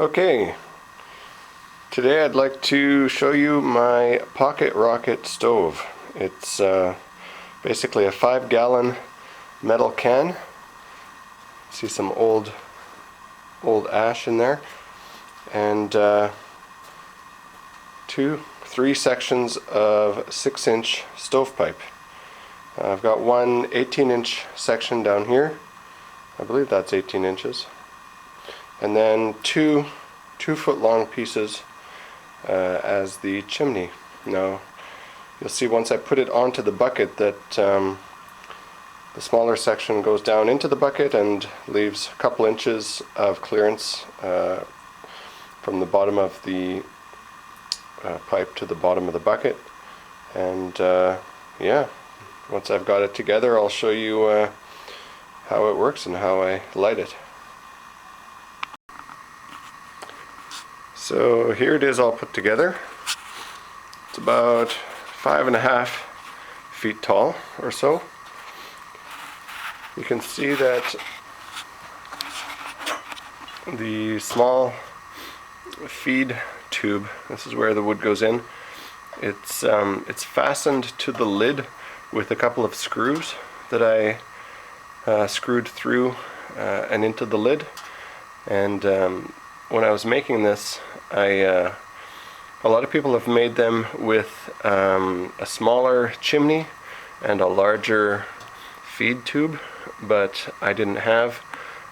Okay, today I'd like to show you my Pocket Rocket stove. It's basically a 5-gallon metal can. See some old ash in there, and three sections of 6-inch stovepipe. I've got one 18-inch section down here. I believe that's 18 inches. And then two 2-foot-long pieces as the chimney. Now, you'll see once I put it onto the bucket that the smaller section goes down into the bucket and leaves a couple inches of clearance from the bottom of the pipe to the bottom of the bucket. And yeah, once I've got it together, I'll show you how it works and how I light it. So here it is all put together. It's about 5.5 feet tall or so. You can see that the small feed tube, this is where the wood goes in, it's fastened to the lid with a couple of screws that I screwed through and into the lid. And when I was making this, a lot of people have made them with a smaller chimney and a larger feed tube, but I didn't have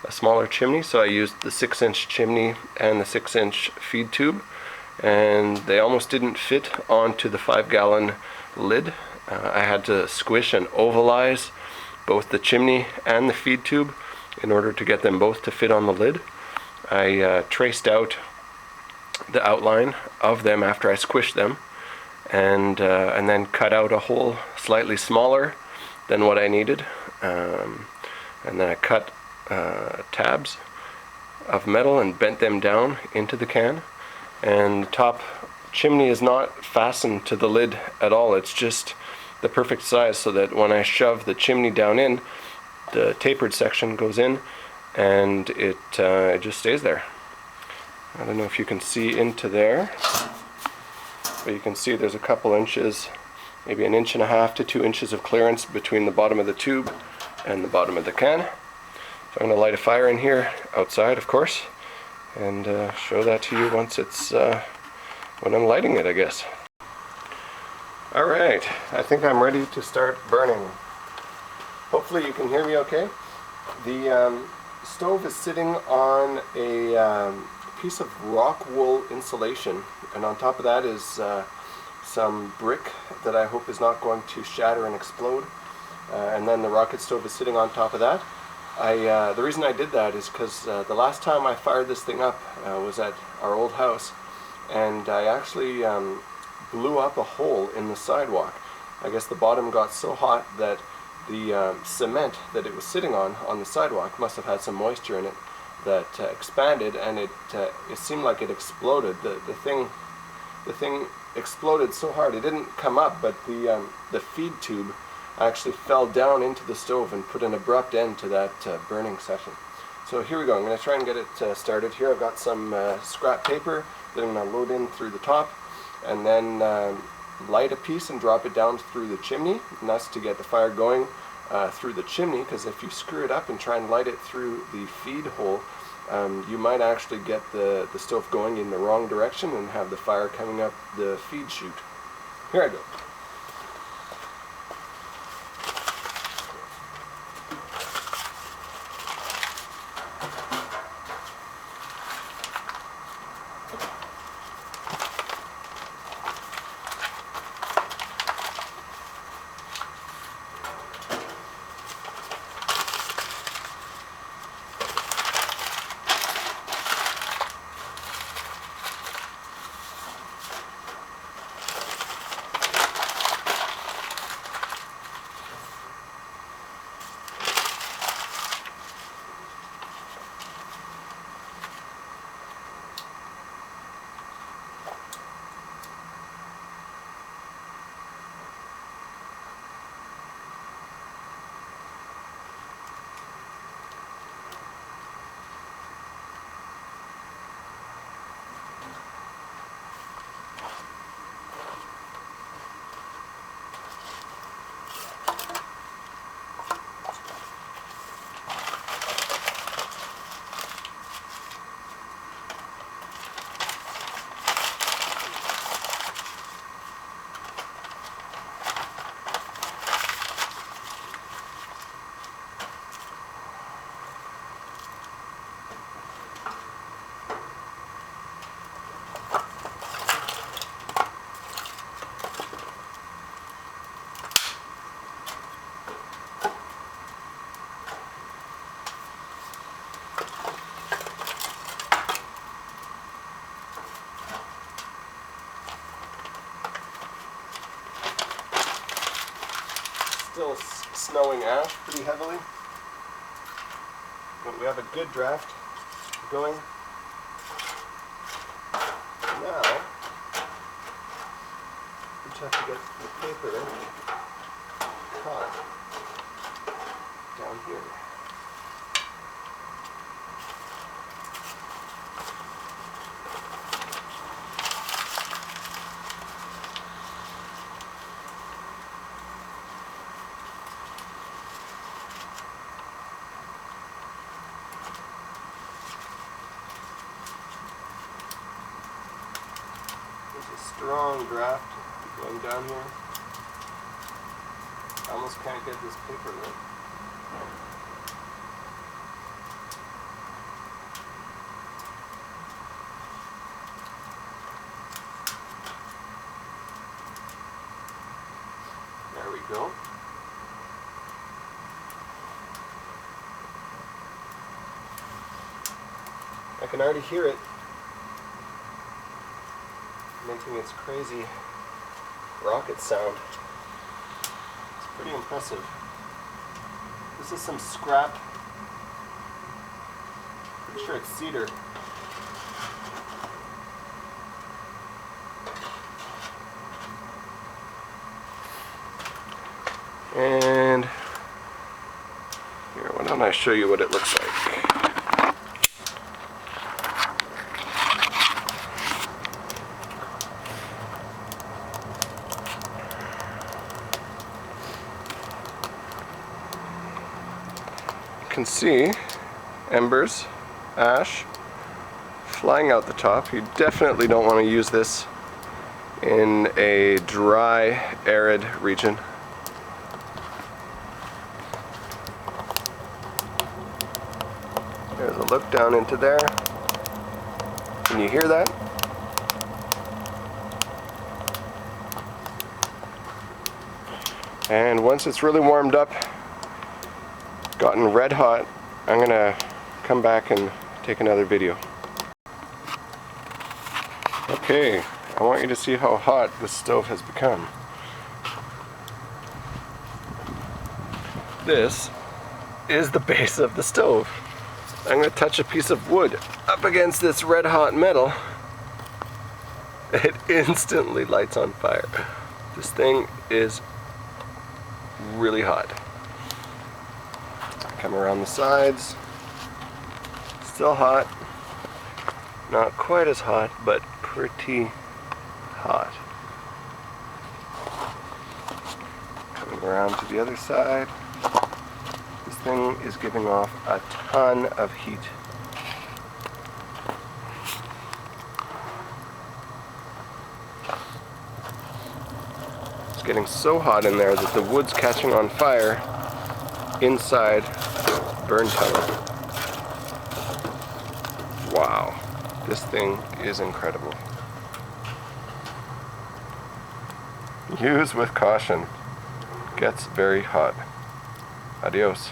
a smaller chimney, so I used the 6-inch chimney and the 6-inch feed tube, and they almost didn't fit onto the 5-gallon lid. I had to squish and ovalize both the chimney and the feed tube in order to get them both to fit on the lid. I traced out the outline of them after I squished them, and then cut out a hole slightly smaller than what I needed, and then I cut tabs of metal and bent them down into the can. And the top chimney is not fastened to the lid at all. It's just the perfect size so that when I shove the chimney down in, the tapered section goes in and it just stays there. I don't know if you can see into there, but you can see there's a couple inches, maybe 1.5 inches to 2 inches of clearance between the bottom of the tube and the bottom of the can. So I'm going to light a fire in here, outside of course, and show that to you once it's when I'm lighting it, I guess. Alright, I think I'm ready to start burning. Hopefully you can hear me okay. The stove is sitting on a piece of rock wool insulation, and on top of that is some brick that I hope is not going to shatter and explode, and then the rocket stove is sitting on top of that. The reason I did that is because the last time I fired this thing up was at our old house, and I actually blew up a hole in the sidewalk. I guess the bottom got so hot that the cement that it was sitting on the sidewalk must have had some moisture in it that expanded, and it seemed like it exploded. The thing exploded so hard it didn't come up, but the feed tube actually fell down into the stove and put an abrupt end to that burning session. So here we go. I'm going to try and get it started here. I've got some scrap paper that I'm going to load in through the top, and then light a piece and drop it down through the chimney, and that's to get the fire going through the chimney, because if you screw it up and try and light it through the feed hole, you might actually get the stove going in the wrong direction and have the fire coming up the feed chute. Here I go. snowing ash pretty heavily. But we have a good draft going. Now, we just have to get the paper caught down here. Strong draft going down here. I almost can't get this paper lit. There we go. I can already hear it making its crazy rocket sound. It's pretty impressive. This is some scrap. Pretty sure it's cedar. And here, why don't I show you what it looks like? You can see embers, ash flying out the top. You definitely don't want to use this in a dry, arid region. There's a look down into there. Can you hear that? And once it's really warmed up, gotten red hot, I'm gonna come back and take another video. Okay, I want you to see how hot this stove has become. This is the base of the stove. I'm gonna touch a piece of wood up against this red hot metal. It instantly lights on fire. This thing is really hot. Come around the sides. Still hot. Not quite as hot, but pretty hot. Coming around to the other side. This thing is giving off a ton of heat. It's getting so hot in there that the wood's catching on fire inside the burn tunnel. Wow, this thing is incredible. Use with caution. Gets very hot. Adios.